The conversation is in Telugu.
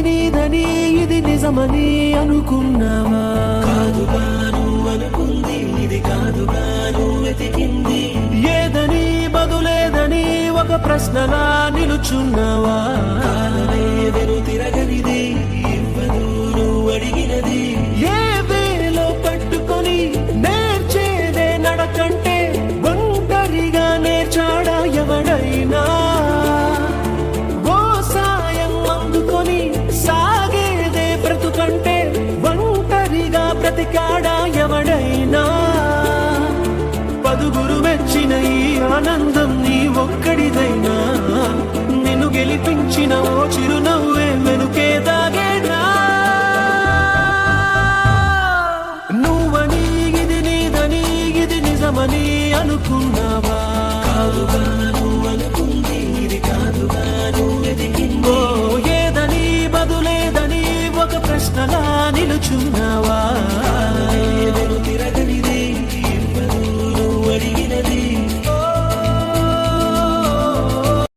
నీదని ఇది నిజమని అనుకున్నావా? కాదుగా నువ్వు అనుకుంది, ఇది కాదుగా నువ్వు వెతికింది. ఏదని బదులేదని ఒక ప్రశ్నలా నిలుచున్నావా? కాలమే వెను తిరగనిది, ఇవ్వదు నువ్వు అడిగినది. ఏ వేలో పట్టుకొని నేర్చేదే నడకంటే ఒంటరిగా నేర్చాడా ఎవడైనా? ఓ సాయం అందుకొని సాగేదే బ్రతుకంటే ఒంటరిగా బ్రతికాడా ఎవడైనా? పదుగురు మెచ్చిన ఈ ఆనందం నీ ఒక్కడిదైనా? నిన్ను గెలిపించిన ఓ చిరునవ్వే వెనుకే దాగేనా? నువ్వని ఇది నీదని ఇది నిజమని అనుకున్నావా? కాదుగా నువ్వు అనుకుంది, ఇది కాదుగా నువ్వు వెతికింది. ఓ ఏదని బదులేదని ఒక ప్రశ్నలా నిలుచున్నావా?